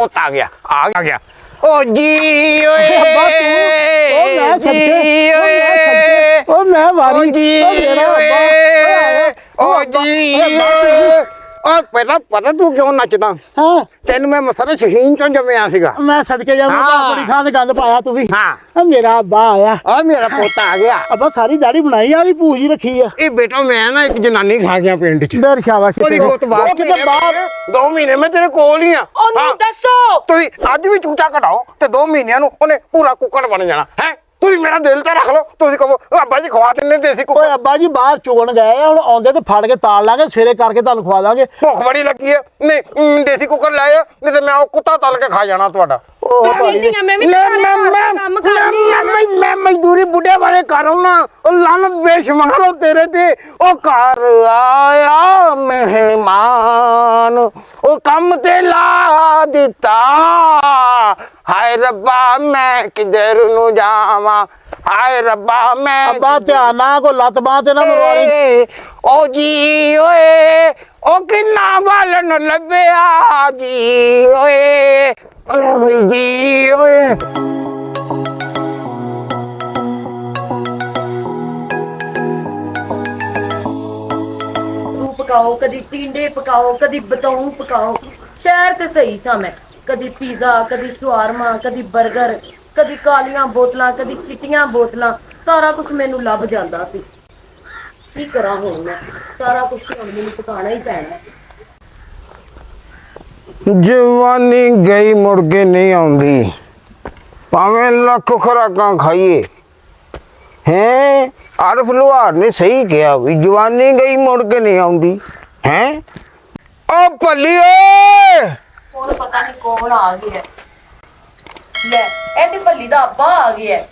ਪੁੱਤ ਆ ਗਿਆ ਓ ਜੀ ਓਏ ਜੀ ਓਏ ਓ ਮੈਂ ਵਾਰੀ ਜੀ ਓ ਜੀ ਓ ਪਹਿਲਾਂ ਪਤਾ ਤੂੰ ਕਿਉਂ ਨੱਚਦਾ ਹਾਂ ਤੈਨੂੰ ਮੈਂ ਮਸਰਾ ਸ਼ਹੀਨ ਚੋਂ ਜੰਮਿਆ ਸੀਗਾ ਮੈਂ ਸਦਕੇ ਜਾਵਾਂ ਬੜੀ ਥਾਂ ਤੇ ਗੰਦ ਪਾਇਆ ਤੂੰ ਵੀ ਹਾਂ ਮੇਰਾ ਅੱਬਾ ਆਇਆ ਆ ਮੇਰਾ ਪੁੱਤ ਆ ਗਿਆ ਅੱਬਾ ਸਾਰੀ ਦਾੜੀ ਬਣਾਈ ਆ ਵੀ ਪੂਛ ਹੀ ਰੱਖੀ ਆ ਇਹ ਬੇਟਾ ਮੈਂ ਨਾ ਇੱਕ ਜਨਾਨੀ ਖਾ ਗਿਆ ਪਿੰਡ ਚ ਦਰ ਸ਼ਾਬਾਸ਼ ਉਹਦੀ ਬਹੁਤ ਬਾਤ ਕਿਤੇ ਬਾਹਰ 2 ਮਹੀਨੇ ਮੈਂ ਤੇਰੇ ਕੋਲ ਹੀ ਆ ਉਹਨੂੰ ਦੱਸੋ ਤੁਸੀਂ ਅੱਜ ਵੀ ਝੂਠਾ ਕਢਾਓ ਤੇ 2 ਮਹੀਨਿਆਂ ਨੂੰ ਉਹਨੇ ਪੂਰਾ ਕੁੱਕੜ ਬਣ ਜਾਣਾ ਹੈ ਤੁਸੀਂ ਮੇਰਾ ਦਿਲ ਤੇ ਰੱਖ ਲਓ ਤੁਸੀਂ ਕਹੋ ਅੱਬਾ ਜੀ ਖਵਾ ਦਿੰਦੇ ਦੇਸੀ ਕੁੱਕੜ ਓਏ ਅੱਬਾ ਜੀ ਬਾਹਰ ਚੋਣ ਗਏ ਆ ਹੁਣ ਆਉਂਦੇ ਤੇ ਫੜ ਕੇ ਤਾਲ ਲਾਂਗੇ ਸਵੇਰੇ ਕਰਕੇ ਤੁਹਾਨੂੰ ਖਵਾ ਦਾਂਗੇ ਭੁੱਖ ਬੜੀ ਲੱਗੀ ਹੈ ਨਹੀਂ ਦੇਸੀ ਕੁੱਕੜ ਲੈ ਆ ਨਹੀਂ ਤੇ ਮੈਂ ਉਹ ਕੁੱਤਾ ਤਲ ਕੇ ਖਾ ਜਾਣਾ ਤੁਹਾਡਾ ਉਹ ਭਾਜੀ ਮੈਂ ਵੀ ਕੰਮ ਕਰਨੀ ਮੈਂ ਮਜ਼ਦੂਰੀ ਬੁੱਢੇ ਵਾਲੇ ਕਰ ਨਾ ਉਹ ਲਾਨਤ ਬੇਸ਼ੁਮਾਰੋ ਤੇਰੇ ਤੇ ਉਹ ਘਰ ਆਇਆ ਮਹਿਮਾਨ ਉਹ ਕੰਮ ਤੇ ਲਾ ਦਿੱਤਾ ਹਾਏ ਰੱਬਾ ਮੈਂ ਕਿਧਰ ਨੂੰ ਜਾਵਾਂ ਹਾਏ ਰੱਬਾ ਮੈਂ ਅੱਬਾ ਧਿਆਨ ਨਾਲ ਕੋ ਲੱਤ ਬਾਹ ਤੇ ਨਾ ਮਰਵਾਈ ਓ ਜੀ ਓਏ ਓ ਕਿੰਨਾ ਬਾਲਣ ਲੱਭਿਆ ਜੀ ਓਏ ਓਏ ਜੀ ਓਏ ਪਕਾਓ ਕਦੀ ਟਿੰਡੇ ਪਕਾਓ ਕਦੀ ਬਤਾਊ ਪਕਾਓ ਸ਼ਹਿਰ ਤੇ ਸਹੀ ਸਾਂ ਮੈਂ ਕਦੀ ਪੀਜ਼ਾ ਕਦੀ ਸ਼ਵਾਰਮਾ ਕਦੀ 버ਗਰ ਕਦੀ ਕਾਲੀਆਂ ਬੋਤਲਾਂ ਕਦੀ ਚਿੱਟੀਆਂ ਬੋਤਲਾਂ ਸਾਰਾ ਕੁਝ ਮੈਨੂੰ ਲੱਭ ਜਾਂਦਾ ਸੀ ਕੀ ਕਰਾਂ ਹੁਣ ਮੈਂ ਸਾਰਾ ਕੁਝ ਹੁਣ ਮੈਨੂੰ ਪਕਾਣਾ ਹੀ ਪੈਣਾ ਜਵਾਨੀ ਗਈ ਮੁੜ ਕੇ ਨਹੀਂ ਆਉਂਦੀ ਭਾਵੇਂ ਲੱਖ ਖੁਰਾਕਾਂ ਖਾਈਏ ਹੈ ਆਰਫ ਲੋਹਾਰ ਨੇ ਸਹੀ ਕਿਹਾ ਵੀ ਜਵਾਨੀ ਗਈ ਮੁੜ ਕੇ ਨਹੀਂ ਆਉਂਦੀ ਹੈ ਓ ਭੱਲੀ ਓਏ ਹੁਣ ਪਤਾ ਨਹੀਂ ਕੌਣ ਆ ਗਿਆ ਲੈ ਇਹਦੀ ਭੱਲੀ ਦਾ ਅੱਬਾ ਆ ਗਿਆ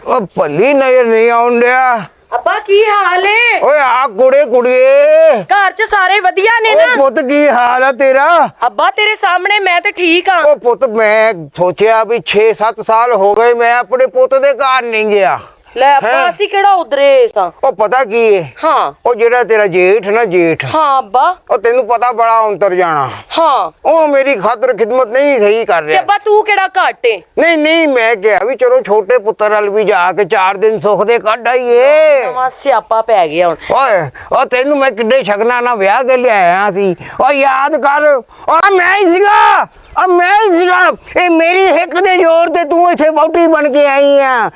ਓ ਭੱਲੀ ਨਜ਼ਰ ਨਹੀਂ ਆਉਂਦਿਆ ਅੱਬਾ ਕੀ ਹਾਲ ਏ ਓਏ ਆ ਕੁੜੀਏ ਘਰ 'ਚ ਸਾਰੇ ਵਧੀਆ ਨੇ ਓ ਨਾ ਪੁੱਤ ਕੀ ਹਾਲ ਆ ਤੇਰਾ ਅੱਬਾ ਤੇਰੇ ਸਾਹਮਣੇ ਮੈਂ ਤੇ ਠੀਕ ਆ ਓ ਪੁੱਤ ਮੈਂ ਸੋਚਿਆ ਵੀ 6-7 ਸਾਲ ਹੋ ਗਏ ਮੈਂ ਆਪਣੇ ਪੁੱਤ ਦੇ ਘਰ ਨਹੀਂ ਗਿਆ ਲੈ ਅੱਬਾ ਅਸੀਂ ਕਿਹੜਾ ਉਧਰੇ ਸਾਂ ਉਹ ਪਤਾ ਕੀ ਏ ਹਾਂ ਉਹ ਜਿਹੜਾ ਤੇਰਾ ਜੇਠ ਨਾ ਜੇਠ ਹਾਂ ਅੱਬਾ ਉਹ ਤੈਨੂੰ ਪਤਾ ਬੜਾ ਅੰਤਰ ਜਾਣਾ ਹਾਂ ਉਹ ਮੇਰੀ ਖਾਤਰ ਖਿਦਮਤ ਨਹੀਂ ਸਹੀ ਕਰ ਤੇ ਰਿਹਾ ਅੱਬਾ ਤੂੰ ਕਿਹੜਾ ਘੱਟ ਏ ਨਹੀਂ ਮੈਂ ਕਿਹਾ ਵੀ ਚਲੋ ਛੋਟੇ ਪੁੱਤਰ ਨਾਲ ਵੀ ਜਾ ਕੇ 4 ਦਿਨ ਸੁੱਖ ਦੇ ਕੱਢ ਆਈਏ ਨਵਾਂ ਸਿਆਪਾ ਪੈ ਗਿਆ ਹੁਣ ਓਏ ਉਹ ਤੈਨੂੰ ਮੈਂ ਕਿੱਡੇ ਸ਼ਗਨਾਂ ਨਾਲ ਵਿਆਹ ਕੇ ਲਿਆਇਆ ਸੀ ਉਹ ਯਾਦ ਕਰ ਉਹ ਮੈਂ ਹੀ ਸੀਗਾ ਇਹ ਮੇਰੀ ਹਿੱਕ ਦੇ ਜ਼ੋਰ ਤੇ ਤੂੰ ਇੱਥੇ ਵਹੁਟੀ ਬਣ ਕੇ ਆਈ ਆ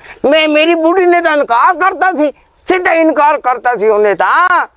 ਮੇਰੀ ਬੁੱਢੀ ਨੇ ਤਾਂ ਇਨਕਾਰ ਕਰਤਾ ਸੀ ਸਿੱਧਾ ਇਨਕਾਰ ਕਰਤਾ ਸੀ ਉਹਨੇ ਤਾਂ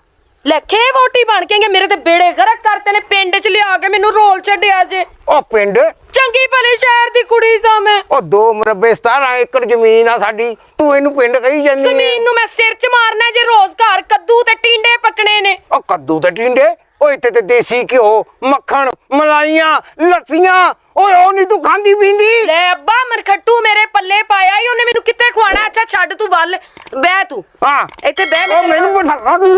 ਲੱਖੇ ਵੋਟੀ ਬਣ ਕੇ ਗਏ ਮੇਰੇ ਤੇ ਬੇੜੇ ਗਰਕ ਕਰਤੇ ਨੇ ਪਿੰਡ 'ਚ ਲਿਆ ਕੇ ਮੈਨੂੰ ਰੋਲ ਛੱਡਿਆ ਜੇ ਉਹ ਪਿੰਡ ਚੰਗੀ ਭਲੀ ਸ਼ਹਿਰ ਦੀ ਕੁੜੀ ਸਾਂ ਮੈਂ ਉਹ 2 ਮੁਰੱਬੇ 17 ਏਕੜ ਜ਼ਮੀਨ ਆ ਸਾਡੀ ਤੂੰ ਇਹਨੂੰ ਪਿੰਡ ਕਹੀ ਜਾਂਦੀ ਹੈ ਜ਼ਮੀਨ ਨੂੰ ਮੈਂ ਸਿਰ 'ਚ ਮਾਰਨਾ ਜੇ ਰੋਜ਼ ਘਰ ਕੱਦੂ ਤੇ ਟਿੰਡੇ ਪਕਣੇ ਨੇ ਉਹ ਕੱਦੂ ਤੇ ਟਿੰਡੇ ਓਏ ਤੇ ਦੇਸੀ ਘਿਓ ਮੱਖਣ ਮਲਾਈਆਂ ਲੱਸੀਆਂ ਓਏ ਉਹ ਨਹੀਂ ਤੂੰ ਖਾਂਦੀ ਪੀਂਦੀ ਲੈ ਅੱਬਾ ਮਰਖੱਟੂ ਮੇਰੇ ਪੱਲੇ ਪਾਇਆ ਹੀ ਉਹਨੇ ਮੈਨੂੰ ਕਿੱਥੇ ਖਵਾਣਾ ਅੱਛਾ ਛੱਡ ਤੂੰ ਵੱਲ ਬਹਿ ਤੂੰ ਹਾਂ ਇੱਥੇ ਬਹਿ ਉਹ ਮੈਨੂੰ ਬਿਠਾ ਦੇ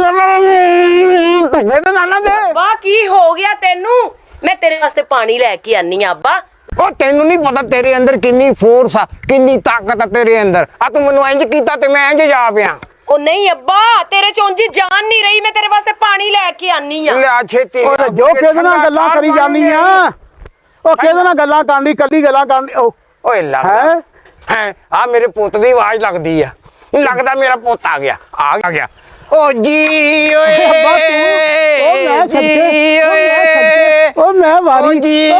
ਨਾਨਾ ਦੇ ਵਾਹ ਕੀ ਹੋ ਗਿਆ ਤੈਨੂੰ ਮੈਂ ਤੇਰੇ ਵਾਸਤੇ ਪਾਣੀ ਲੈ ਕੇ ਆਨੀ ਆ ਅੱਬਾ ਉਹ ਤੈਨੂੰ ਨਹੀਂ ਪਤਾ ਤੇਰੇ ਅੰਦਰ ਕਿੰਨੀ ਫੋਰਸ ਆ ਕਿੰਨੀ ਤਾਕਤ ਆ ਤੇਰੇ ਅੰਦਰ ਆ ਤੂੰ ਮੈਨੂੰ ਇੰਜ ਕੀਤਾ ਤੇ ਮੈਂ ਇੰਜ ਜਾ ਪਿਆ ਉਹ ਨਹੀਂ ਅੱਬਾ ਤੇਰੇ ਚ ਉਂਝ ਜਾਨ ਨਹੀਂ ਰਹੀ ਮੈਂ ਤੇਰੇ ਵਾਸਤੇ ਪਾਣੀ ਲੈ ਕੇ ਆਨੀ ਆ ਲਿਆ ਛੇਤੀ ਓਏ ਜੋ ਕਿਹਦੇ ਨਾਲ ਗੱਲਾਂ ਕਰੀ ਜਾਂਦੀ ਆ ਉਹ ਕਿਹਦੇ ਨਾਲ ਗੱਲਾਂ ਕਰਨੀ ਕੱਲੀ ਗੱਲਾਂ ਕਰਨੀ ਓਏ ਲੱਗਦਾ ਹੈ ਆ ਮੇਰੇ ਪੁੱਤ ਦੀ ਆਵਾਜ਼ ਲੱਗਦੀ ਆ ਲੱਗਦਾ ਮੇਰਾ ਪੁੱਤ ਆ ਗਿਆ ਓ ਜੀ ਓਏ ਉਹ ਮੈਂ ਵਾਰੀ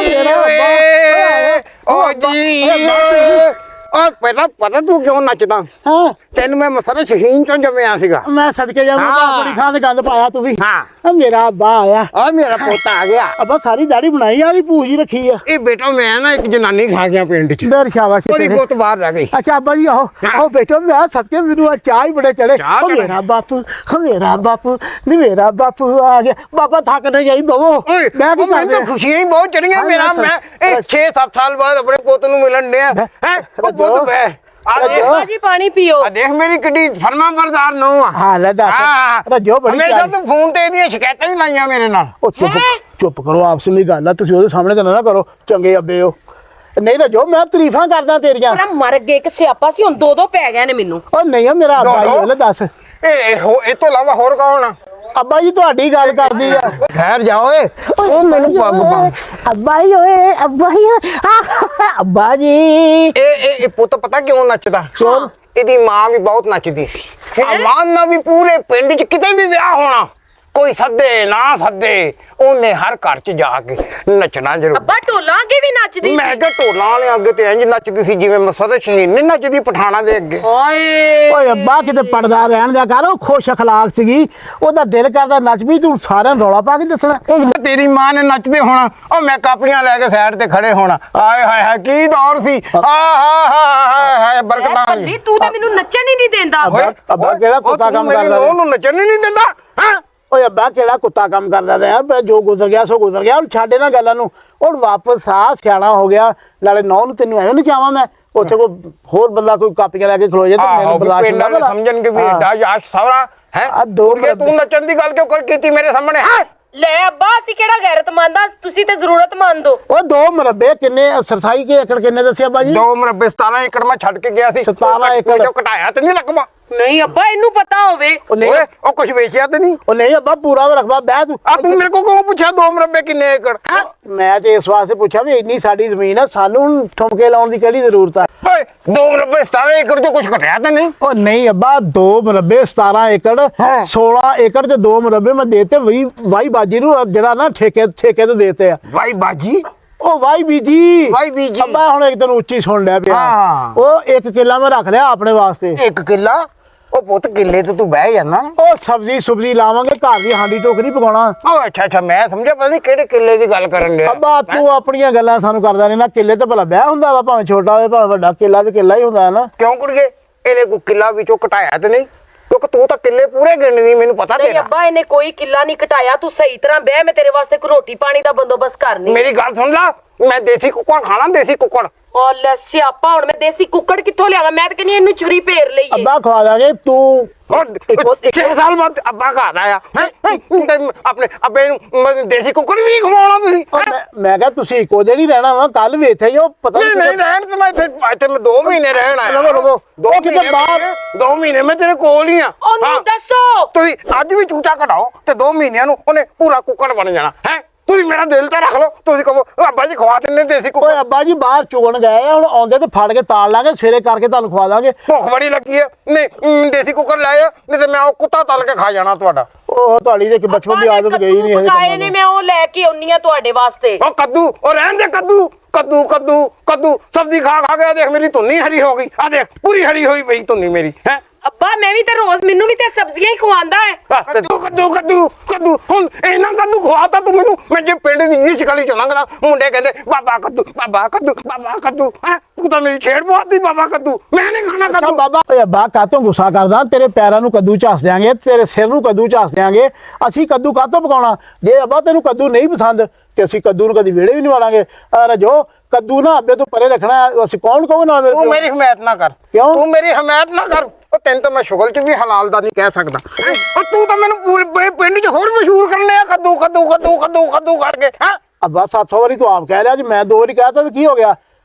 ਓ ਜੀ ਓ ਪਹਿਲਾਂ ਪਤਾ ਤੂੰ ਕਿਉਂ ਨੱਚਦਾ ਹਾਂ ਤੈਨੂੰ ਮੈਂ ਮਸਰਾ ਸ਼ਹੀਨ ਚੋਂ ਜੰਮਿਆ ਸੀਗਾ ਮੈਂ ਸਦਕੇ ਜਾਵਾਂ ਬੜੀ ਥਾਂ ਤੇ ਗੰਦ ਪਾਇਆ ਤੂੰ ਵੀ ਹਾਂ ਮੇਰਾ ਅੱਬਾ ਆਇਆ ਆ ਮੇਰਾ ਪੁੱਤ ਆ ਗਿਆ ਅੱਬਾ ਸਾਰੀ ਦਾੜੀ ਬਣਾਈ ਆ ਵੀ ਪੂਛ ਹੀ ਰੱਖੀ ਆ ਇਹ ਬੇਟਾ ਮੈਂ ਨਾ ਇੱਕ ਜਨਾਨੀ ਖਾ ਗਿਆ ਪਿੰਡ ਚ ਦਰ ਸ਼ਾਬਾਸ਼ ਉਹਦੀ ਗੁੱਤ ਬਾਹਰ ਰਹਿ ਗਈ ਅੱਛਾ ਅੱਬਾ ਜੀ ਆਓ ਬੇਟੋ ਮੈਂ ਸਦਕੇ ਮੈਨੂੰ ਚਾਹ ਹੀ ਬੜੇ ਚੜੇ ਮੇਰਾ ਬਾਪੂ ਨੀ ਮੇਰਾ ਬਾਪੂ ਆ ਗਿਆ ਬਾਬਾ ਥੱਕ ਨਹੀਂ ਜਾਈ ਬਵੋ ਮੈਂ ਕੀ ਕਰਦਾ ਮੈਨੂੰ ਖੁਸ਼ੀਆਂ ਹੀ ਬਹੁਤ ਚੜੀਆਂ ਮੇਰਾ ਮੈਂ ਇਹ 6-7 ਸਾਲ ਬਾਅਦ ਆਪਣੇ ਪੁੱਤ ਨੂੰ ਮਿਲਣ ਡਿਆ ਹੈ ਉਹ ਪੁੱਤ ਪੈ ਅੱਬਾ ਜੀ ਪਾਣੀ ਪੀਓ ਆ ਦੇਖ ਮੇਰੀ ਕਿੱਡੀ ਫਰਮਾਂ ਬਰਦਾਰ ਨੂੰ ਆ ਹਾਂ ਲੈ ਦੱਸ ਰੱਜੋ ਬੜੀ ਹਮੇਸ਼ਾ ਤੂੰ ਫੋਨ ਤੇ ਇਹਦੀਆਂ ਸ਼ਿਕਾਇਤਾਂ ਹੀ ਲਾਈਆਂ ਮੇਰੇ ਨਾਲ ਉਹ ਚੁੱਪ ਕਰੋ ਆਪਸ ਵਿੱਚ ਗੱਲ ਆ ਤੁਸੀਂ ਉਹਦੇ ਸਾਹਮਣੇ ਤਾਂ ਨਾ ਕਰੋ ਚੰਗੇ ਅੱਬੇ ਹੋ ਨਹੀਂ ਰੱਜੋ ਮੈਂ ਤਾਰੀਫਾਂ ਕਰਦਾ ਤੇਰੀਆਂ ਮਰ ਗਏ ਇੱਕ ਸਿਆਪਾ ਸੀ ਹੁਣ 2 ਪੈ ਗਏ ਨੇ ਮੈਨੂੰ ਉਹ ਨਹੀਂ ਮੇਰਾ ਅੱਬਾ ਹੀ ਦੱਸ ਇਹ ਤੋਂ ਇਲਾਵਾ ਹੋਰ ਕੌਣ ਆ ਅੱਬਾ ਜੀ ਤੁਹਾਡੀ ਗੱਲ ਕਰਦੀ ਆ ਠਹਿਰ ਜਾ ਓਏ ਉਹ ਮੈਨੂੰ ਪੱਗ ਬੰਨ ਅੱਬਾ ਜੀ ਓਏ ਅੱਬਾ ਜੀ ਅੱਬਾ ਜੀ ਇਹ ਪੁੱਤ ਪਤਾ ਕਿਉਂ ਨੱਚਦਾ ਕਿਉਂ? ਇਹਦੀ ਮਾਂ ਵੀ ਬਹੁਤ ਨੱਚਦੀ ਸੀ ਮਾਂ ਨਾਲ ਵੀ ਪੂਰੇ ਪਿੰਡ 'ਚ ਕਿਤੇ ਵੀ ਵਿਆਹ ਹੋਣਾ ਕੋਈ ਸੱਦੇ ਨਾ ਸੱਦੇ ਉਹਨੇ ਹਰ ਘਰ 'ਚ ਜਾ ਕੇ ਨੱਚਣਾ ਜ਼ਰੂਰ ਅੱਬਾ ਢੋਲਾਂ ਅੱਗੇ ਵੀ ਨੱਚਦੀ ਮੈਂ ਕਿਹਾ ਢੋਲਾਂ ਵਾਲੇ ਅੱਗੇ ਤੇ ਇੰਜ ਨੱਚਦੀ ਸੀ ਜਿਵੇਂ ਮਸਦ ਸ਼ਹੀਨ ਨੱਚਦੀ ਪਠਾਣਾ ਦੇ ਅੱਗੇ ਹਾਏ ਓਏ ਅੱਬਾ ਕਿਤੇ ਪੜਦਾ ਰਹਿਣ ਦਿਆ ਕਰ ਉਹ ਖੁਸ਼ ਅਖਲਾਕ ਸੀਗੀ ਉਹਦਾ ਦਿਲ ਕਰਦਾ ਨੱਚ ਵੀ ਤੂੰ ਸਾਰਿਆਂ ਨੂੰ ਰੌਲਾ ਪਾ ਕੇ ਦੱਸਣਾ ਤੇਰੀ ਮਾਂ ਨੇ ਨੱਚਦੇ ਹੋਣਾ ਉਹ ਮੈਂ ਕਾਪੀਆਂ ਲੈ ਕੇ ਸਾਈਡ ਤੇ ਖੜੇ ਹੋਣਾ ਆਏ ਹਾਏ ਹਾਏ ਕੀ ਦੌਰ ਸੀ ਆ ਹਾ ਹਾ ਹਾਏ ਬਰਕਤਾਂ ਭੱਲੀ ਤੂੰ ਤਾਂ ਮੈਨੂੰ ਨੱਚਣ ਹੀ ਨਹੀਂ ਦਿੰਦਾ ਅੱਬਾ ਕਿਹੜਾ ਕੁੱਤਾ ਕੰਮ ਕਰਦਾ ਉਹਨੂੰ ਨੱਚਣ ਹੀ ਨਹੀਂ ਦਿੰਦਾ ਹਾਂ ਓਏ ਅੱਬਾ ਕਿਹੜਾ ਕੁੱਤਾ ਕੰਮ ਕਰਦਾ ਰਿਹਾ ਜੋ ਗੁਜ਼ਰ ਗਿਆ ਸੋ ਗੁਜ਼ਰ ਗਿਆ ਹੁਣ ਛੱਡ ਇਹਨਾਂ ਗੱਲਾਂ ਨੂੰ ਹੁਣ ਵਾਪਸ ਆ ਸਿਆਣਾ ਹੋ ਗਿਆ ਨਾਲੇ ਨੌ ਨੂੰ ਤੈਨੂੰ ਐਵੇਂ ਨਚਾਵਾਂ ਮੈਂ ਉੱਥੇ ਕੋਈ ਹੋਰ ਬੰਦਾ ਕੋਈ ਕਾਪੀਆਂ ਲੈ ਕੇ ਖਲੋ ਜਾਏ ਤੇ ਮੈਨੂੰ ਬਰਦਾਸ਼ਤ ਪਿੰਡ ਵਾਲੇ ਸਮਝਣਗੇ ਵੀ ਏਡਾ ਯਾਸ਼ ਸਵਰਾ ਹੈ ਤੂੰ ਨੱਚਣ ਦੀ ਗੱਲ ਕਿਉਂ ਕਰ ਕੀਤੀ ਮੇਰੇ ਸਾਹਮਣੇ ਹੈ ਲੈ ਅੱਬਾ ਅਸੀਂ ਕਿਹੜਾ ਗੈਰਤਮੰਦ ਆ ਤੁਸੀਂ ਤੇ ਜ਼ਰੂਰਤਮੰਦ ਹੋ ਉਹ 2 ਮਰਬੇ ਕਿੰਨੇ ਸਰਸਾਈ ਕੇ ਏਕੜ ਕਿੰਨੇ ਦੱਸਿਆ ਬਾਜੀ 2 ਮਰਬੇ 17 ਏਕੜ ਮੈਂ ਛੱਡ ਕੇ ਗਿਆ ਸੀ 17 ਏਕੜ ਜੋ ਘਟਾਇਆ ਤੇ ਨਹੀਂ ਰਕਬਾ ਨਹੀਂ ਅੱਬਾ ਇਹਨੂੰ ਪਤਾ ਹੋਵੇ ਓਏ ਉਹ ਕੁਝ ਵੇਚਿਆ ਤੇ ਨਹੀਂ ਉਹ ਨਹੀਂ ਅੱਬਾ ਪੂਰਾ ਰਕਬਾ ਬਹਿ ਤੂੰ ਆ ਤੂੰ ਮੇਰੇ ਕੋਲ ਕਿਉਂ ਪੁੱਛਿਆ 2 ਮਰਬੇ ਕਿੰਨੇ ਏਕੜ ਮੈਂ ਤੇ ਇਸ ਵਾਸਤੇ ਪੁੱਛਿਆ ਵੀ ਇੰਨੀ ਸਾਡੀ ਜ਼ਮੀਨ ਹੈ ਸਾਨੂੰ ਹੁਣ ਠੁਮਕੇ ਲਾਉਣ ਦੀ ਕਿਹੜੀ ਜ਼ਰੂਰਤ ਹੈ ਓਏ 2 ਮਰਬੇ 17 ਏਕੜ ਜੋ ਕੁਝ ਘਟਿਆ ਤੇ ਨਹੀਂ ਉਹ ਨਹੀਂ ਅੱਬਾ 2 ਮਰਬੇ 17 ਏਕੜ 16 ਏਕੜ ਤੇ 2 ਮਰਬੇ ਮੈਂ ਦੇਤੇ ਵਾਈ ਬਾਜੀ ਨੂੰ ਜਿਹੜਾ ਨਾ ਠੇਕੇ ਤੇ ਦੇਤੇ ਆ ਭਾਈ ਬਾਜੀ ਉਹ ਵਾਈ ਬੀਜੀ ਅੱਬਾ ਹੁਣ ਇੱਕ ਦਿਨ ਉੱਚੀ ਸੁਣ ਲਿਆ ਪਿਆ ਉਹ 1 ਕਿੱਲਾ ਮੈਂ ਰੱਖ ਲਿਆ ਆਪਣੇ ਵਾਸਤੇ 1 ਕਿੱਲਾ ਉਹ ਪੁੱਤ ਕਿੱਲੇ ਤੇ ਤੂੰ ਬਹਿ ਜਾਣਾ ਉਹ ਸਬਜ਼ੀ ਲਾਵਾਂਗੇ ਘਰ ਦੀ ਹਾਂਡੀ ਟੋਕਰੀ ਪਕਾਉਣਾ ਉਹ ਅੱਛਾ ਮੈਂ ਸਮਝਿਆ ਪਤਾ ਨਹੀਂ ਕਿਹੜੇ ਕਿੱਲੇ ਦੀ ਗੱਲ ਕਰਨ ਡਿਆ ਅੱਬਾ ਤੂੰ ਆਪਣੀਆਂ ਗੱਲਾਂ ਸਾਨੂੰ ਕਰਦਾ ਨਹੀਂ ਨਾ ਕਿੱਲੇ ਤੇ ਭਲਾ ਵਿਆਹ ਹੁੰਦਾ ਵਾ ਭਾਵੇਂ ਛੋਟਾ ਹੋਵੇ ਭਾਵੇਂ ਵੱਡਾ ਕਿੱਲਾ ਤੇ ਕਿੱਲਾ ਹੀ ਹੁੰਦਾ ਹੈ ਨਾ ਕਿਉਂ ਕੁੜੀਏ ਇਹਨੇ ਕੋਈ ਕਿੱਲਾ ਵਿੱਚੋਂ ਘਟਾਇਆ ਤੇ ਨਹੀਂ ਕਿਉਂਕਿ ਤੂੰ ਤਾਂ ਕਿੱਲੇ ਪੂਰੇ ਗਿਣਨੀ ਮੈਨੂੰ ਪਤਾ ਨਹੀਂ ਤੇਰਾ ਅੱਬਾ ਇਹਨੇ ਕੋਈ ਕਿੱਲਾ ਨਹੀਂ ਘਟਾਇਆ ਤੂੰ ਸਹੀ ਤਰ੍ਹਾਂ ਬਹਿ ਮੈਂ ਤੇਰੇ ਵਾਸਤੇ ਕੋਈ ਰੋਟੀ ਪਾਣੀ ਦਾ ਬੰਦੋਬਸਤ ਕਰਨੀ ਮੇਰੀ ਗੱਲ ਸੁਣ ਲੈ ਮੈਂ ਦੇਸੀ ਕੁੱਕੜ ਖਾਣਾ ਦੇਸੀ ਕੁੱਕੜ ਉਹ ਲੈ ਸਿਆਪਾ ਹੁਣ ਮੈਂ ਦੇਸੀ ਕੁੱਕੜ ਕਿੱਥੋਂ ਲਿਆਵਾਂ ਮੈਂ ਤਾਂ ਕਹਿੰਦੀ ਇਹਨੂੰ ਚੁਰੀ ਭੇਰ ਲਈਏ ਅੱਬਾ ਖਵਾ ਦਾਂਗੇ ਤੂੰ 6 ਸਾਲ ਬਾਅਦ ਅੱਬਾ ਘਰ ਆਇਆ ਆਪਣੇ ਅੱਬੇ ਨੂੰ ਦੇਸੀ ਕੁੱਕੜ ਵੀ ਨਹੀਂ ਖਵਾਉਣਾ ਤੁਸੀਂ ਮੈਂ ਕਿਹਾ ਤੁਸੀਂ ਇੱਕੋ ਦਿਨ ਹੀ ਰਹਿਣਾ ਵਾ ਕੱਲ ਵੀ ਇੱਥੇ ਹੀ ਉਹ ਪਤਾ ਨਹੀਂ ਰਹਿਣ ਤੇ ਮੈਂ ਇੱਥੇ ਮੈਂ 2 ਮਹੀਨੇ ਰਹਿਣ ਆਇਆ ਲਵੋ 2 ਮਹੀਨੇ ਮੈਂ ਤੇਰੇ ਕੋਲ ਹੀ ਆ ਉਹਨੂੰ ਦੱਸੋ ਤੁਸੀਂ ਅੱਜ ਵੀ ਚੂਚਾ ਕਢਾਓ ਤੇ 2 ਮਹੀਨਿਆਂ ਨੂੰ ਉਹਨੇ ਪੂਰਾ ਕੁੱਕੜ ਬਣ ਜਾਣਾ ਹੈ ਤੁਸੀਂ ਮੇਰਾ ਦਿਲ ਤੇ ਰੱਖ ਲਓ ਤੁਸੀਂ ਕਹੋ ਅੱਬਾ ਜੀ ਖਵਾ ਦਿੰਦੇ ਦੇਸੀ ਕੁੱਕੜ ਓਏ ਅੱਬਾ ਜੀ ਬਾਹਰ ਚੁਗਣ ਗਏ ਆ ਹੁਣ ਆਉਂਦੇ ਤੇ ਫੜ ਕੇ ਤਾਲ ਲਾਂਗੇ ਸਵੇਰੇ ਕਰਕੇ ਤੁਹਾਨੂੰ ਖਵਾ ਦਾਂਗੇ ਭੁੱਖ ਬੜੀ ਲੱਗੀ ਹੈ ਨਹੀਂ ਦੇਸੀ ਕੁੱਕੜ ਲੈ ਆ ਨਹੀਂ ਤੇ ਮੈਂ ਉਹ ਕੁੱਤਾ ਤਲ ਕੇ ਖਾ ਜਾਣਾ ਤੁਹਾਡਾ ਉਹ ਤੁਹਾਡੀ ਤੇ ਬਚਪਨ ਦੀ ਆਦਤ ਗਈ ਨਹੀਂ ਪਕਾਏ ਨੇ ਮੈਂ ਉਹ ਲੈ ਕੇ ਆਉਣੀ ਆ ਤੁਹਾਡੇ ਵਾਸਤੇ ਉਹ ਕੱਦੂ ਉਹ ਰਹਿਣ ਦੇ ਕੱਦੂ ਸਬਜ਼ੀ ਖਾ ਕੇ ਦੇਖ ਮੇਰੀ ਧੁੰਨੀ ਹਰੀ ਹੋ ਗਈ ਆ ਦੇਖ ਪੂਰੀ ਹਰੀ ਹੋਈ ਪਈ ਧੁੰਨੀ ਮੇਰੀ ਹੈ ਅੱਬਾ ਮੈਂ ਵੀ ਤੇ ਰੋਜ਼ ਮੈਨੂੰ ਵੀ ਤੇ ਸਬਜ਼ੀਆਂ ਹੀ ਖਵਾਉਂਦਾ ਹੈ ਕੱਦੂ ਹੁਣ ਇਹਨਾਂ ਕੱਦੂ ਖਵਾਤਾ ਤੂੰ ਮੈਨੂੰ ਮੈਂ ਜੇ ਪਿੰਡ ਦੀ ਇਸ ਗਲੀ ਚ ਲੰਘਦਾ ਮੁੰਡੇ ਕਹਿੰਦੇ ਬਾਬਾ ਕੱਦੂ ਹੈ ਤੂੰ ਤਾਂ ਮੇਰੀ ਛੇੜ ਪਵਾਤੀ ਬਾਬਾ ਕੱਦੂ ਮੈਂ ਨਹੀਂ ਖਾਣਾ ਕੱਦੂ ਬਾਬਾ ਓਏ ਅੱਬਾ ਕਾਤੋਂ ਗੁੱਸਾ ਕਰਦਾ ਤੇਰੇ ਪੈਰਾਂ ਨੂੰ ਕੱਦੂ ਝਾਸ ਦਿਆਂਗੇ ਤੇਰੇ ਸਿਰ ਨੂੰ ਕੱਦੂ ਝਾਸ ਦਿਆਂਗੇ ਅਸੀਂ ਕੱਦੂ ਕਾਤੋਂ ਪਕਾਉਣਾ ਜੇ ਅੱਬਾ ਤੈਨੂੰ ਕੱਦੂ ਨਹੀਂ ਪਸੰਦ ਤੇ ਅਸੀਂ ਕੱਦੂ ਨੂੰ ਕਦੀ ਵਿਹੜੇ ਵੀ ਨਹੀਂ ਵਾਲਾਂਗੇ ਰਜੋ ਕੱਦੂ ਨਾ ਅੱਬੇ ਤੋਂ ਪਰੇ ਰੱਖਣਾ ਅਸੀਂ ਕੌਣ ਕਹੋ ਨਾ ਮੇਰੇ ਤੂੰ ਮੇਰੀ ਹਮਾਇਤ ਨਾ ਕਰ ਕਿਉਂ? ਤੂੰ ਮੇਰੀ ਹਮਾਇਤ ਨਾ ਕਰ ਉਹ ਤੈਨੂੰ ਤਾਂ ਮੈਂ ਸ਼ੁਗਲ ਚ ਵੀ ਹਲਾਲ ਦਾ ਨਹੀਂ ਕਹਿ ਸਕਦਾ ਉਹ ਤੂੰ ਤਾਂ ਮੈਨੂੰ ਪੂਰੇ ਪਿੰਡ ਚ ਹੋਰ ਮਸ਼ਹੂਰ ਕਰਨੇ ਆ ਕੱਦੂ ਕਰਕੇ ਹਾਂ ਅੱਬਾ 700 ਵਾਰੀ ਤੂੰ ਆਪ ਕਹਿ ਲਿਆ ਜੀ ਮੈਂ 2 ਵਾਰੀ ਕਹਿਤਾ ਤੇ ਕੀ ਹੋ ਗਿਆ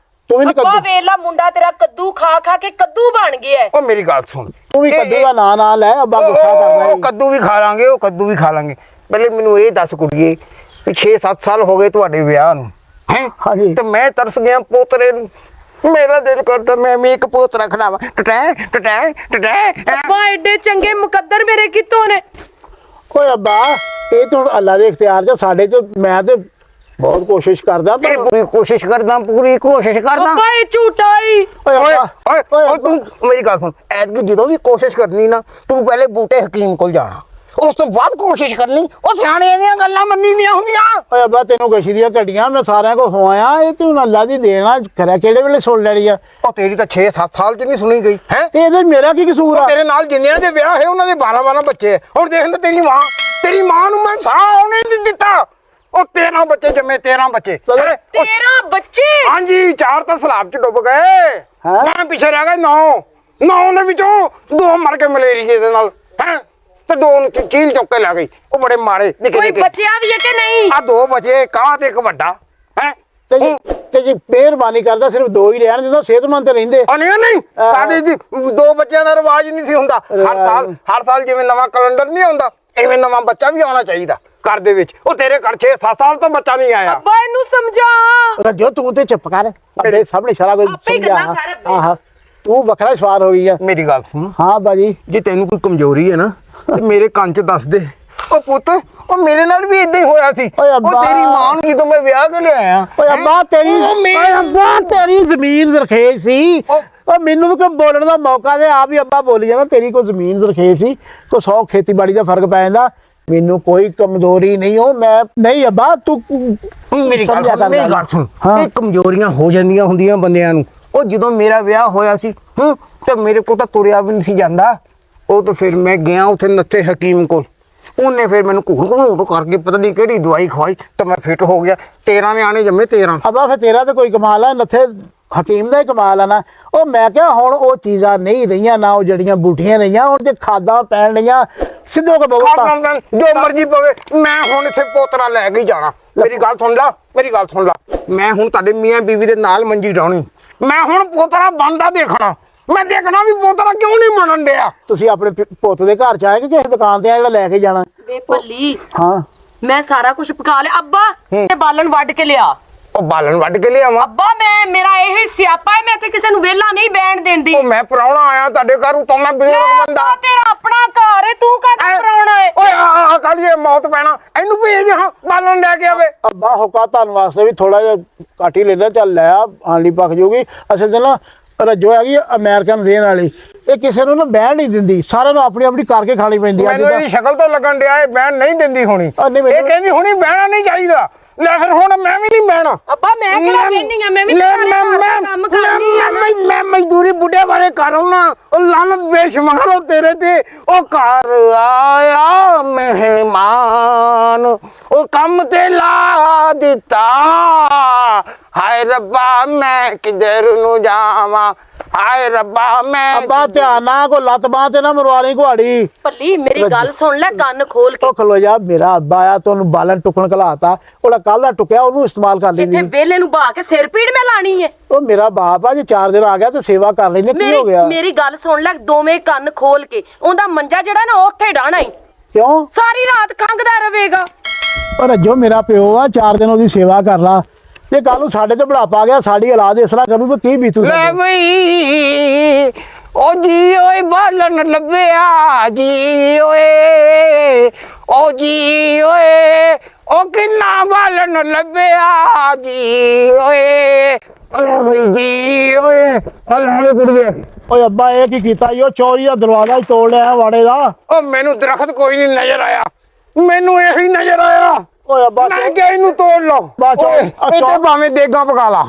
ਤੂੰ ਵੀ ਨਹੀਂ ਅੱਬਾ ਕੱਦੂ ਵੇਲਾ ਮੁੰਡਾ ਤੇਰਾ ਕੱਦੂ ਖਾ ਕੇ ਕੱਦੂ ਬਣ ਗਿਆ ਹੈ ਉਹ ਮੇਰੀ ਗੱਲ ਸੁਣ ਤੂੰ ਵੀ ਕੱਦੂ ਦਾ ਨਾਂ ਲੈ ਅੱਬਾ ਗੁੱਸਾ ਕਰਦਾ ਉਹ ਕੱਦੂ ਵੀ ਖਾ ਲਾਂਗੇ ਪਹਿਲੇ ਮੈਨੂੰ ਇਹ ਦੱਸ ਕੁੜੀਏ ਵੀ 6-7 ਸਾਲ ਹੋ ਗਏ ਤੁਹਾਡੇ ਵਿਆਹ ਨੂੰ ਹਾਂਜੀ ਤੇ ਮੈਂ ਤਰਸ ਗਿਆ ਪੋਤਰੇ ਨੂੰ ਮੇਰਾ ਦਿਲ ਕਰਦਾ ਮੈਂ ਵੀ ਇੱਕ ਪੋਤਰਾ ਖਲਾਵਾ ਟਟੈ ਅੱਬਾ ਐਡੇ ਚੰਗੇ ਮੁਕੱਦਰ ਮੇਰੇ ਕਿਤੋਂ ਨੇ ਓਏ ਅੱਬਾ ਇਹ ਤਾਂ ਅੱਲਾ ਦੇ ਇਖਤਿਆਰ ਚ ਸਾਡੇ ਚ ਮੈਂ ਤੇ ਬਹੁਤ ਕੋਸ਼ਿਸ਼ ਕਰਦਾ ਪਰ ਪੂਰੀ ਕੋਸ਼ਿਸ਼ ਕਰਦਾ ਅੱਬਾ ਇਹ ਝੂਠਾਈ ਓਏ ਤੂੰ ਮੇਰੀ ਗੱਲ ਸੁਣ ਐਤਕੀ ਜਦੋਂ ਵੀ ਕੋਸ਼ਿਸ਼ ਕਰਨੀ ਨਾ ਤੂੰ ਪਹਿਲੇ ਬੂਟੇ ਹਕੀਮ ਕੋਲ ਜਾਣਾ ਉਸ ਤੋਂ ਬਾਅਦ ਕੋਸ਼ਿਸ਼ ਕਰਨੀ ਉਹ ਸਿਆਣਿਆਂ ਦੀਆਂ ਗੱਲਾਂ ਮੰਨੀ ਦੀਆਂ ਹੁੰਦੀਆਂ ਓਏ ਅੱਬਾ ਤੈਨੂੰ ਗਸ਼ੀ ਦੀਆਂ ਘਟੀਆਂ ਮੈਂ ਸਾਰਿਆਂ ਕੋ ਹੋਇਆ ਇਹ ਤੂੰ ਅੱਲਾ ਦੀ ਦੇਣਾ ਕਰਿਆ ਕਿਹੜੇ ਵੇਲੇ ਸੁਣ ਲੈਣੀ ਆ ਉਹ ਤੇਰੀ ਤਾਂ 6-7 ਸਾਲ ਚ ਨਹੀਂ ਸੁਣੀ ਗਈ ਹੈ ਤੇ ਇਹਦੇ ਮੇਰਾ ਕੀ ਕਸੂਰ ਆ ਤੇਰੇ ਨਾਲ ਜਿੰਨਿਆਂ ਦੇ ਵਿਆਹ ਹੈ ਉਹਨਾਂ ਦੇ 12 ਬੱਚੇ ਹੁਣ ਦੇਖ ਲੈ ਤੇਰੀ ਮਾਂ ਨੂੰ ਮੈਂ ਸਾਹ ਆਉਣੇ ਨਹੀਂ ਦਿੱਤਾ ਉਹ 13 ਬੱਚੇ ਜੰਮੇ 13 ਬੱਚੇ 13 ਬੱਚੇ ਹਾਂਜੀ 4 ਤਾਂ ਸਲਾਬ ਚ ਡੁੱਬ ਗਏ ਮੈਂ ਪਿੱਛੇ ਰਹਿ ਗਿਆ 9 ਦੇ ਵਿੱਚੋਂ 2 ਮਰ ਕੇ ਮਲੇਰੀਏ ਦੇ ਨਾਲ ਹੈ ਤੇ 2 ਨੂੰ ਚੀਲ ਚੁੱਕ ਕੇ ਲੈ ਗਈ ਉਹ ਬੜੇ ਮਾੜੇ ਨਿੱਕੇ ਕੋਈ ਬਚਿਆ ਵੀ ਹੈ ਕਿ ਨਹੀਂ ਆ 2 ਬੱਚੇ ਕਾਂ ਤੇ ਇੱਕ ਵੱਡਾ ਹੈ ਤੇ ਜੀ ਮਿਹਰਬਾਨੀ ਕਰਦਾ ਸਿਰਫ 2 ਹੀ ਰਹਿਣ ਦਿੰਦਾ ਸਿਹਤਮੰਦ ਤੇ ਰਹਿੰਦੇ ਨਹੀਂ ਸਾਡੇ ਜੀ 2 ਬੱਚਿਆਂ ਦਾ ਰਿਵਾਜ ਨਹੀਂ ਸੀ ਹੁੰਦਾ ਹਰ ਸਾਲ ਜਿਵੇਂ ਨਵਾਂ ਕੈਲੰਡਰ ਨਹੀਂ ਆਉਂਦਾ ਐਵੇਂ ਨਵਾਂ ਬੱਚਾ ਵੀ ਆਉਣਾ ਚਾਹੀਦਾ ਘਰ ਦੇ ਵਿੱਚ। ਉਹ ਤੇਰੇ ਘਰ 6-7 ਸਾਲ ਤੋਂ ਬੱਚਾ ਨਹੀਂ ਆਇਆ। ਅੱਬਾ ਇਹਨੂੰ ਸਮਝਾ। ਜੋ ਤੂੰ ਤੇ ਚੁੱਪ ਕਰ ਅੱਗੇ ਸਾਹਮਣੇ ਸਾਰਾ ਕੁਝ ਆਪੇ ਹੀ ਸਮਝਾ। ਗੱਲਾਂ ਕਰ ਅੱਬੇ। ਆਹ ਤੂੰ ਵੱਖਰਾ ਸਵਾਰ ਹੋ ਗਈ ਆ। ਮੇਰੀ ਗੱਲ ਸੁਣ, ਹਾਂ ਬਾਜੀ ਜੇ ਤੈਨੂੰ ਕੋਈ ਕਮਜ਼ੋਰੀ ਹੈ ਨਾ ਤੇ ਮੇਰੇ ਕੰਨ 'ਚ ਦੱਸ ਦੇ। ਉਹ ਪੁੱਤ, ਉਹ ਮੇਰੇ ਨਾਲ ਵੀ ਇਦਾਂ ਹੀ ਹੋਇਆ ਸੀ। ਓਏ ਉਹ ਅੱਬਾ। ਤੇਰੀ ਮਾਂ ਨੂੰ ਜਦੋਂ ਮੈਂ ਵਿਆਹ ਕੇ ਲਿਆਇਆ, ਓਏ ਅੱਬਾ ਤੇਰੀ ਓਏ ਅੱਬਾ ਤੇਰੀ ਜ਼ਮੀਨ ਜ਼ਰਖੇਜ਼ ਸੀ। ਓ ਮੈਨੂੰ ਵੀ ਕੋਈ ਬੋਲਣ ਦਾ ਮੌਕਾ ਦੇ, ਆਪ ਹੀ ਅੱਬਾ ਬੋਲੀ ਜਾਣਾ। ਤੇਰੀ ਕੋਈ ਜ਼ਮੀਨ ਜ਼ਰਖੇਜ਼ ਸੀ, ਕੋਈ 100 ਖੇਤੀਬਾੜੀ ਦਾ ਫਰਕ ਪੈ ਜਾਂਦਾ। ਮੈਨੂੰ ਕੋਈ ਕਮਜ਼ੋਰੀ ਨਹੀਂ ਹੋ। ਮੈਂ ਨਹੀਂ ਅੱਬਾ ਤੂੰ ਮੇਰੀ ਗੱਲ ਸਮਝਿਆ ਸੁਣ, ਕਰ ਮੇਰੀ ਗੱਲ ਸੁਣ। ਹਾਂ। ਇਹ ਕਮਜ਼ੋਰੀਆਂ ਹੋ ਜਾਂਦੀਆਂ ਹੁੰਦੀਆਂ ਬੰਦਿਆਂ ਨੂੰ। ਉਹ ਜਦੋਂ ਮੇਰਾ ਵਿਆਹ ਹੋਇਆ ਸੀ ਤੇ ਮੇਰੇ ਕੋਲ ਤਾਂ ਤੁਰਿਆ ਵੀ ਨਹੀਂ ਸੀ ਜਾਂਦਾ। ਉਹ ਤਾਂ ਫਿਰ ਮੈਂ ਗਿਆ ਉੱਥੇ ਨੱਥੇ ਹਕੀਮ ਕੋਲ। ਉਹਨੇ ਫਿਰ ਮੈਨੂੰ ਘੂਰ ਕਰਕੇ ਪਤਾ ਨਹੀਂ ਕਿਹੜੀ ਦਵਾਈ ਖਵਾਈ ਤਾਂ ਮੈਂ ਫਿੱਟ ਹੋ ਗਿਆ। 13 ਨਿਆਣੇ ਜੰਮੇ 13। ਅੱਬਾ ਫਿਰ ਤੇਰਾ ਤਾਂ ਕੋਈ ਕਮਾਲ ਆ, ਨੱਥੇ ਹਕੀਮ ਦਾ ਹੀ ਕਮਾਲ ਆ ਨਾ। ਉਹ ਮੈਂ ਕਿਹਾ ਹੁਣ ਉਹ ਚੀਜ਼ਾਂ ਨਹੀਂ ਰਹੀਆਂ ਨਾ, ਉਹ ਜਿਹੜੀਆਂ ਬੂਟੀਆਂ ਰਹੀਆਂ। ਹੁਣ ਜੇ ਖਾਦਾਂ ਪੈਣ ਲਈਆਂ ਸਿੱਧੋ ਕੇ ਬਹੁਤ ਜੋ ਮਰਜ਼ੀ ਪਵੇ, ਮੈਂ ਹੁਣ ਇੱਥੇ ਪੋਤਰਾ ਲੈ ਕੇ ਹੀ ਜਾਣਾ। ਮੇਰੀ ਗੱਲ ਸੁਣ ਲਾ, ਮੇਰੀ ਗੱਲ ਸੁਣ ਲਾ। ਮੈਂ ਹੁਣ ਤੁਹਾਡੇ ਮੀਆਂ ਬੀਵੀ ਦੇ ਨਾਲ ਮੰਜੀ ਡਾਉਣੀ। ਮੈਂ ਹੁਣ ਪੋਤਰਾ ਬਣਦਾ ਦੇਖਣਾ। ਮੈਂ ਦੇਖਣਾ ਵੀ ਪੋਤਰਾ ਕਿਉਂ ਨਹੀਂ ਮੰਨਣ ਡਿਆ। ਤੁਸੀਂ ਆਪਣੇ ਪੁੱਤ ਦੇ ਘਰ ਚ ਆਏ ਕਿ ਕਿਸੇ ਦੁਕਾਨ ਤੇ ਆ ਜਿਹੜਾ ਲੈ ਕੇ ਜਾਣਾ? ਵੇ ਭੱਲੀ, ਹਾਂ ਮੈਂ ਸਾਰਾ ਕੁਝ ਪਕਾ ਲਿਆ। ਅੱਬਾ ਇਹ ਬਾਲਣ ਵੱਢ ਕੇ ਲਿਆ। ਉਹ ਬਾਲਣ ਵੱਢ ਕੇ ਲਿਆਵਾਂ? ਅੱਬਾ ਮੇਰਾ ਇਹ ਸਿਆਪਾ ਹੈ। ਮੈਂ ਇੱਥੇ ਕਿਸੇ ਨੂੰ ਵਿਹਲਾ ਨਹੀਂ ਬੈਣ ਦਿੰਦੀ। ਉਹ ਮੈਂ ਪ੍ਰਾਹੁਣਾ ਆਇਆ ਤੁਹਾਡੇ ਘਰ, ਉਤੋਂ ਮੈਂ ਬਜ਼ੁਰਗ ਬੰਦਾ। ਅੱਬਾ ਤੇਰਾ ਆਪਣਾ ਘਰ ਹੈ, ਤੂੰ ਕਾਹਦਾ ਪਰਾਉਣਾ ਹੈ? ਓਏ ਆ ਕੱਢੀਏ ਮੌਤ ਪੈਣਾ। ਇਹਨੂੰ ਭੇਜ ਹਾਂ ਬਾਲਣ ਲੈ ਕੇ ਆਵੇ। ਅੱਬਾ ਹੁਕਾ ਤੁਹਾਨੂੰ ਵਾਸਤੇ ਵੀ ਥੋੜਾ ਜਿਹਾ ਘੱਟ ਹੀ ਲੈਣਾ। ਚੱਲ ਲੈ ਆ, ਆਂਲੀ ਪੱਕ ਜੂਗੀ। ਅਸਲ 'ਚ ਨਾ ਰੱਜੋ ਹੈਗੀ ਅਮਰੀਕਨ ਦੇਣ ਵਾਲੀ, ਇਹ ਕਿਸੇ ਨੂੰ ਨਾ ਬਹਿਣ ਨਹੀਂ ਦਿੰਦੀ। ਸਾਰਿਆਂ ਨੂੰ ਆਪਣੀ ਆਪਣੀ ਕਰਕੇ ਖਾਣੀ ਪੈਂਦੀ ਆ। ਮੈਨੂੰ ਇਹਦੀ ਸ਼ਕਲ ਤੋਂ ਲੱਗਣ ਡਿਆ ਇਹ ਬਹਿਣ ਨਹੀਂ ਦਿੰਦੀ ਹੋਣੀ। ਇਹ ਕਹਿੰਦੀ ਹੁਣੀ ਬਹਿਣਾ ਨਹੀਂ ਚਾਹੀਦਾ। ਲੈ ਫਿਰ ਹੁਣ ਮੈਂ ਵੀ ਨਹੀਂ ਬਹਿਣਾ। ਅੱਬਾ ਮੈਂ ਕਿਹੜਾ ਕਹਿੰਦੀ ਆ, ਮੈਂ ਵੀ ਕੰਮ ਕਰਨੀ ਆ। ਮੈਂ ਮਜ਼ਦੂਰੀ ਬੁੱਢੇ ਬਾਰੇ ਕਰ ਆਉਣਾ। ਉਹ ਲਾਨਤ ਬੇਸ਼ੁਮਾਰੋ ਤੇਰੇ ਤੇ। ਉਹ ਘਰ ਆਇਆ ਮਹਿਮਾਨ, ਉਹ ਕੰਮ ਤੇ ਲਾ ਦਿੱਤਾ। ਹਾਏ ਰੱਬਾ ਮੈਂ ਕਿਧਰ ਨੂੰ ਜਾਵਾਂ, ਹਾਏ ਰੱਬਾ ਮੈਂ। ਅੱਬਾ ਧਿਆਨ ਨਾਲ ਕੋ ਲੱਤ ਬਾਂਹ ਤੇ ਨਾ ਮਰਵਾ ਲਈ ਕੁਹਾੜੀ। ਭੱਲੀ ਮੇਰੀ ਗੱਲ ਸੁਣ ਲੈ ਕੰਨ ਖੋਲ ਕੇ। ਉਹ ਖਲੋ ਜਾ, ਮੇਰਾ ਅੱਬਾ ਆ ਤੁਹਾਨੂੰ ਬਾਲਣ ਟੁਕਣ ਘਲਾਤਾ। ਉਹਦਾ ਕੱਲ ਦਾ ਟੁਕਿਆ ਉਹਨੂੰ ਇਸਤੇਮਾਲ ਕਰ ਇੱਥੇ ਲੈਂਦੀ। ਵੇਲੇ ਨੂੰ ਬਹਾ ਕੇ ਸਿਰ ਪੀੜ ਮੈਂ ਲਾਣੀ ਹੈ। ਉਹ ਮੇਰਾ ਬਾਪ ਆ, ਜੇ 4 ਦਿਨ ਆ ਗਿਆ ਤੇ ਸੇਵਾ ਕਰ ਲੈਨੇ। ਕੀ ਹੋ ਗਿਆ? ਮੇਰੀ ਗੱਲ ਸੁਣ ਲੈ, ਦੋਵੇਂ ਕੰਨ ਖੋਲ ਕੇ। ਉਹਦਾ ਮੰਜਾ ਜਿਹੜਾ ਨਾ ਉੱਥੇ ਡਾਣਾ ਹੀ, ਕਿਉਂ? ਸਾਰੀ ਰਾਤ ਖੰਗਦਾ ਰਹੇਗਾ। ਪਰ ਰੱਜੋ ਮੇਰਾ ਪਿਓ ਆ, 4 ਦਿਨ ਉਹਦੀ ਸੇਵਾ ਕਰ ਲਾ। ਜੇ ਕੱਲ ਨੂੰ ਸਾਡੇ ਤੇ ਬੁਢਾਪਾ ਆ ਗਿਆ, ਸਾਡੀ ਔਲਾਦ ਇਸ ਤਰ੍ਹਾਂ ਕਰੂ ਤਾਂ ਕੀ ਬੀਤੂ? ਲੈ ਬਈ ਉਹ ਜੀ ਓਏ ਬਾਲਣ ਲੱਭਿਆ ਜੀ ਓਏ। ਉਹ ਜੀ ਓਏ ਉਹ ਕਿੰਨਾ ਬਾਲਣ ਲੱਭਿਆ ਜੀ ਓਏ। ਓਏ ਬਈ ਜੀ ਓਏ ਅੱਲਾਹ ਕੁੜੀਏ। ਓਏ ਅੱਬਾ ਇਹ ਕੀ ਕੀਤਾ ਈ? ਉਹ ਚੋਰੀ ਦਾ ਦਰਵਾਜ਼ਾ ਹੀ ਤੋੜ ਲਿਆ ਵਾੜੇ ਦਾ। ਉਹ ਮੈਨੂੰ ਦਰਖਤ ਕੋਈ ਨਹੀਂ ਨਜ਼ਰ ਆਇਆ, ਮੈਨੂੰ ਇਹੀ ਨਜ਼ਰ ਆਇਆ। ਓਏ ਅੱਬਾ ਮੈਂ ਕਿਹਾ ਇਹਨੂੰ ਤੋੜ ਲਓ। ਬਸ ਓਏ ਇੱਥੇ ਭਾਵੇਂ ਦੇਗਾ ਪਕਾ ਲਾ।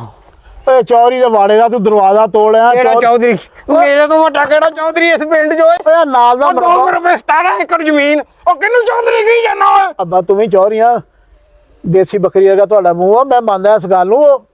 ਓਏ ਚੋਰੀ ਦੇ ਵਾੜੇ ਦਾ ਤੂੰ ਦਰਵਾਜ਼ਾ ਤੋੜਿਆ। ਕਿਹੜਾ ਚੌਧਰੀ? ਮੇਰੇ ਤੋਂ ਵੱਡਾ ਕਿਹੜਾ ਚੌਧਰੀ ਇਸ ਪਿੰਡ 'ਚ? ਓਏ ਓਏ ਨਾਲ ਦਾ 2 ਰੁਪਏ 17 ਏਕੜ ਜ਼ਮੀਨ। ਉਹ ਕਿਹਨੂੰ ਚੌਧਰੀ ਕਹੀ ਜਾਂਦਾ ਓਏ? ਅੱਬਾ ਤੂੰ ਵੀ ਚੋਰੀ ਆ। ਦੇਸੀ ਬੱਕਰੀ ਵਰਗਾ ਤੁਹਾਡਾ ਮੂੰਹ ਆ, ਮੈਂ ਮੰਨਦਾ ਇਸ ਗੱਲ ਨੂੰ। ਉਹ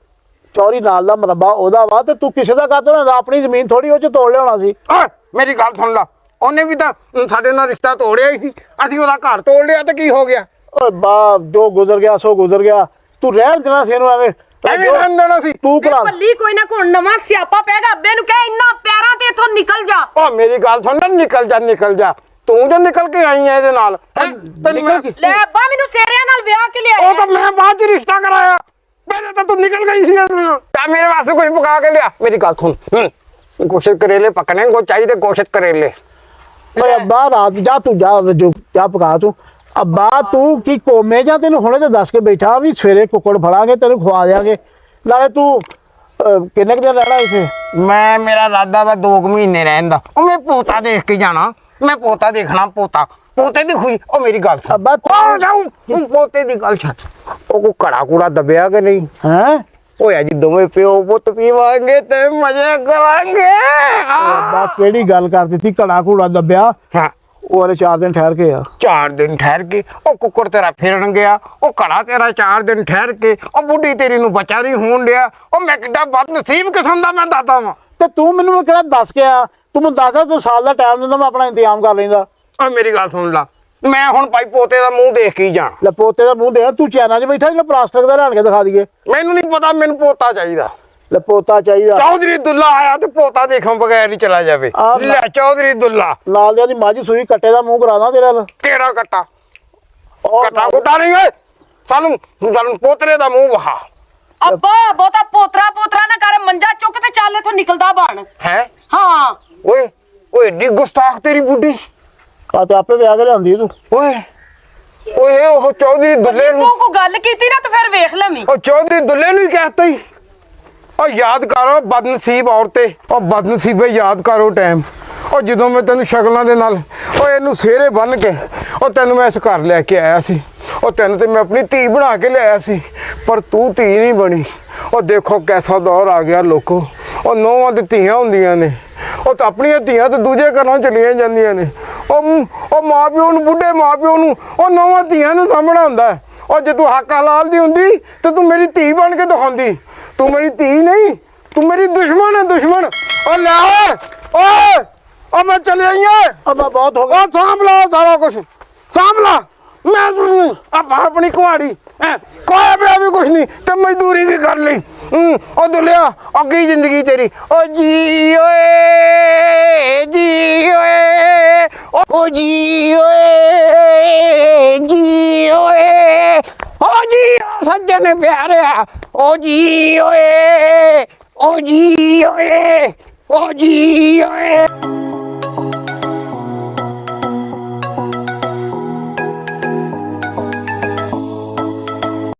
ਚੋਰੀ ਨਾਲ ਦਾ ਮਰੱਬਾ ਉਹਦਾ ਵਾ, ਤੇ ਤੂੰ ਕਿਸੇ ਦਾ ਕਾਤੋਂ ਨਾ? ਆਪਣੀ ਜ਼ਮੀਨ ਥੋੜੀ ਉਹ 'ਚ ਤੋੜ ਲਿਆਉਣਾ ਸੀ। ਓਏ ਮੇਰੀ ਗੱਲ ਸੁਣ ਲਾ, ਉਹਨੇ ਵੀ ਤਾਂ ਸਾਡੇ ਨਾਲ ਰਿਸ਼ਤਾ ਤੋੜਿਆ ਹੀ ਸੀ। ਅਸੀਂ ਉਹਦਾ ਘਰ ਤੋੜ ਲਿਆ ਤੇ ਕੀ ਹੋ ਗਿਆ? ਓਏ ਬਾ ਜੋ ਗੁਜ਼ਰ ਗਿਆ ਸੋ ਗੁਜ਼ਰ ਗਿਆ। ਤੂੰ ਰਹਿਣ ਦੇਣਾ ਸੀ ਇਹਨੂੰ ਐਵੇਂ ਰਹਿਣ ਦੇਣਾ ਸੀ ਤੂੰ ਵੇ ਭਰਾ। ਭੱਲੀ ਕੋਈ ਨਾ ਕੋਈ ਨਵਾਂ ਸਿਆਪਾ ਪੈਗਾ। ਅੱਬੇ ਨੂੰ ਕਹਿ ਇੰਨਾ ਪਿਆਰਾਂ ਤੇ ਇੱਥੋਂ ਨਿਕਲ ਜਾ। ਓ ਮੇਰੀ ਗੱਲ ਸੁਣ ਲੈ, ਨਿਕਲ ਜਾ ਨਿਕਲ ਜਾ। ਤੂੰ ਜੋ ਨਿਕਲ ਕੇ ਆਈ ਐ ਇਹਦੇ ਨਾਲ। ਤੈਨੂੰ ਮੈਂ ਲੈ ਅੱਬਾ ਮੈਨੂੰ ਸੇਰਿਆਂ ਨਾਲ ਵਿਆਹ ਕੇ ਲਿਆਇਆ। ਉਹ ਤਾਂ ਮੈਂ ਬਾਅਦ ਚ ਰਿਸ਼ਤਾ ਕਰਾਇਆ, ਪਹਿਲੇ ਤਾਂ ਤੂੰ ਨਿਕਲ ਗਈ ਸੀ ਇਹਦੇ ਨਾਲ। ਤਾਂ ਮੇਰੇ ਵਾਸਤੇ ਕੁਝ ਪਕਾ ਕੇ ਲਿਆ। ਮੇਰੀ ਗੱਲ ਸੁਣ, ਕੋਸ਼ਿਸ਼ ਕਰੇਲੇ ਪਕਣੇ ਕੋ ਚਾਹੀਦੇ, ਕੋਸ਼ਿਸ਼ ਕਰੇਲੇ। ਓਏ ਅੱਬਾ ਰਾਤ ਜਾ, ਤੂੰ ਜਾ ਜੋ ਜਾ ਪਕਾ ਤੂੰ। ਅੱਬਾ ਤੂੰ ਕੀ ਕੋਮੇ ਜਾਂ? ਤੈਨੂੰ ਹੁਣੇ ਤੇ ਦੱਸ ਕੇ ਬੈਠਾ ਵੀ ਸਵੇਰੇ ਕੁੱਕੜ ਫੜਾਂਗੇ, ਤੈਨੂੰ ਖਵਾ ਦਿਆਂਗੇ। ਨਾਲੇ ਤੂੰ ਕਿੰਨੇ ਕੁ ਦਿਨ ਰਹਿਣਾ ਇੱਥੇ? ਮੇਰਾ ਇਰਾਦਾ ਵਾ 2 ਮਹੀਨੇ ਰਹਿਣ ਦਾ। ਉਹ ਮੈਂ ਪੋਤਾ ਦੇਖ ਕੇ ਜਾਣਾ। ਮੈਂ ਪੋਤਾ ਦੇਖਣਾ। ਪੋਤੇ ਦੀ ਖੁਸ਼ੀ। ਉਹ ਮੇਰੀ ਗੱਲ ਸੁਣ ਅੱਬਾ ਜਾਊ ਪੋਤੇ ਦੀ ਗੱਲ ਛੱਡ। ਉਹ ਕੋ ਘੜਾ ਕੂੜਾ ਦਬਿਆ ਕਿ ਨਹੀਂ? ਹੈਂ? ਓਏ ਜੀ ਦੋਵੇਂ ਪਿਓ ਪੁੱਤ ਪੀਵਾਂਗੇ ਤੇ ਮਜ਼ੇ ਕਰਾਂਗੇ। ਅੱਬਾ ਕਿਹੜੀ ਗੱਲ ਕਰ ਦਿੱਤੀ? ਘੜਾ ਘੂੜਾ ਦੱਬਿਆ? ਹਾਂ ਉਹ ਵਾਲੇ 4 ਦਿਨ ਠਹਿਰ ਕੇ ਆ। 4 ਦਿਨ ਠਹਿਰ ਕੇ। ਉਹ ਕੁੱਕੜ ਤੇਰਾ ਫਿਰਨ ਗਿਆ, ਉਹ ਘੜਾ ਤੇਰਾ 4 ਦਿਨ ਠਹਿਰ ਕੇ। ਉਹ ਬੁੱਢੀ ਤੇਰੀ ਨੂੰ ਬੱਚਾ ਨਹੀਂ ਹੋਣ ਡਿਆ। ਉਹ ਮੈਂ ਕਿੱਡਾ ਬਦਨਸੀਬ ਕਿਸਮ ਦਾ ਮੈਂ ਦਾਤਾ ਵਾਂ। ਤੇ ਤੂੰ ਮੈਨੂੰ ਕਿਹੜਾ ਦੱਸ ਕੇ ਆ? ਤੂੰ ਮੈਨੂੰ ਦੱਸਦਾ ਤੂੰ ਸਾਲ ਦਾ ਟਾਈਮ ਦਿੰਦਾ, ਮੈਂ ਆਪਣਾ ਇੰਤਜ਼ਾਮ ਕਰ ਲੈਂਦਾ। ਓ ਮੇਰੀ ਗੱਲ ਸੁਣ ਲਾ, ਮੈਂ ਹੁਣ ਭਾਈ ਪੋਤੇ ਦਾ ਮੂੰਹ ਦੇਖ ਕੇ ਹੀ ਜਾਣਾ। ਲੈ ਪੋਤੇ ਦਾ ਮੂੰਹ ਦੇਣਾ? ਤੂੰ ਚੈਨਾ 'ਚ ਬੈਠਾ ਜਿਹੜਾ ਪਲਾਸਟਿਕ ਦਾ ਲਿਆਣ ਕੇ ਦਿਖਾ ਦਈਏ? ਮੈਨੂੰ ਨਹੀਂ ਪਤਾ, ਮੈਨੂੰ ਪੋਤਾ ਚਾਹੀਦਾ। ਲੈ ਪੋਤਾ ਚਾਹੀਦਾ ਚੌਧਰੀ ਦੁੱਲਾ ਆਇਆ ਤੇ ਪੋਤਾ ਦੇਖਣ ਬਗੈਰ ਨਹੀਂ ਚਲਾ ਜਾਵੇ ਆਹ ਲੈ ਚੌਧਰੀ ਦੁੱਲਾ ਨਾਲ ਦੀ ਮੱਝ ਸੂਈ ਕੱਟੇ ਦਾ ਮੂੰਹ ਕਰਾ ਦਾਂ ਤੇਰੇ ਨਾਲ ਕਿਹੜਾ ਕੱਟਾ ਉਹ ਕੱਟਾ ਕੁੱਟਾ ਨਹੀਂ ਓਏ ਸਾਨੂੰ ਪੋਤਰੇ ਦਾ ਮੂੰਹ ਵਹਾ ਅੱਬਾ ਬਹੁਤਾ ਪੋਤਰਾ ਨਾ ਕਰ, ਮੰਜਾ ਚੁੱਕ ਤੇ ਚੱਲ ਇਥੋਂ ਨਿਕਲਦਾ ਬਣ। ਹੈ ਹਾਂ ਓਏ ਓਏ ਏਡੀ ਗੁਸਤਾਖ ਤੇਰੀ ਬੁੱਢੀ ਆ ਤੇ ਆਪੇ ਵਿਆਹ ਕੇ ਲਿਆਉਂਦੀ ਤੂੰ ਓਏ ਓਏ ਉਹ ਚੌਧਰੀ ਦੁੱਲੇ ਨੂੰ ਤੂੰ ਕੋਈ ਗੱਲ ਕੀਤੀ ਨਾ ਤੇ ਫਿਰ ਵੇਖ ਲੈਵੀਂ। ਉਹ ਚੌਧਰੀ ਦੁੱਲੇ ਨੂੰ ਹੀ ਕਹਿਤਾ ਹੀ ਉਹ ਯਾਦ ਕਰੋ ਬਦਨਸੀਬ ਔਰਤੇ ਉਹ ਬਦਨਸੀਬੇ ਯਾਦ ਕਰੋ ਟਾਈਮ ਉਹ ਜਦੋਂ ਮੈਂ ਤੈਨੂੰ ਸ਼ਕਲਾਂ ਦੇ ਨਾਲ ਉਹ ਇਹਨੂੰ ਸਿਹਰੇ ਬੰਨ ਕੇ ਉਹ ਤੈਨੂੰ ਮੈਂ ਇਸ ਘਰ ਲੈ ਕੇ ਆਇਆ ਸੀ ਉਹ ਤੈਨੂੰ ਤੇ ਮੈਂ ਆਪਣੀ ਧੀ ਬਣਾ ਕੇ ਲਿਆਇਆ ਸੀ ਪਰ ਤੂੰ ਧੀ ਨਹੀਂ ਬਣੀ ਉਹ ਦੇਖੋ ਕੈਸਾ ਦੌਰ ਆ ਗਿਆ ਲੋਕੋ ਉਹ ਨੌਵਾਂ ਦੀ ਧੀਆਂ ਹੁੰਦੀਆਂ ਨੇ ਉਹ ਤਾਂ ਆਪਣੀਆਂ ਧੀਆਂ ਤੇ ਦੂਜੇ ਘਰਾਂ ਚਲੀਆਂ ਜਾਂਦੀਆਂ ਨੇ ਉਹ ਮਾਂ ਪਿਓ ਨੂੰ ਬੁੱਢੇ ਮਾਂ ਪਿਓ ਨੂੰ ਉਹ ਨੌਵਾਂ ਧੀਆਂ ਨੂੰ ਸਾਂਭਣਾ ਹੁੰਦਾ ਹੈ। ਉਹ ਜੇ ਤੂੰ ਹੱਕ ਹਲਾਲ ਦੀ ਹੁੰਦੀ ਤੇ ਤੂੰ ਮੇਰੀ ਧੀ ਬਣ ਕੇ ਦਿਖਾਉਂਦੀ ਤੂੰ ਮੇਰੀ ਧੀ ਨਹੀਂ ਤੂੰ ਮੇਰੀ ਦੁਸ਼ਮਣ ਹੈ ਦੁਸ਼ਮਣ ਉਹ ਲੈ ਓਏ ਉਹ ਮੈਂ ਚਲੇ ਆਈਏ ਅੱਬਾ ਬਹੁਤ ਹੋ ਗਿਆ ਉਹ ਸਾਂਭ ਲਾ ਸਾਰਾ ਕੁਝ ਸਾਂਭ ਲਾ ਮੈਂ ਤੈਨੂੰ ਆਪਣੀ ਕੁਹਾੜੀ ਕੋਈ ਵੀ ਕੁਛ ਨਹੀਂ ਤੇ ਮਜ਼ਦੂਰੀ ਵੀ ਕਰ ਲਈ ਉਹ ਦੁੱਲਿਆ ਅੱਗੀ ਜ਼ਿੰਦਗੀ ਤੇਰੀ ਉਹ ਜੀ ਓਏ ਜੀ ਓਏ ਉਹ ਜੀ ਓਏ ਜੀ ਓਏ ਉਹ ਜੀ ਸੱਜਣ ਪਿਆਰਿਆ ਉਹ ਜੀ ਓਏ ਉਹ ਜੀ ਓਏ ਉਹ ਜੀ ਓਏ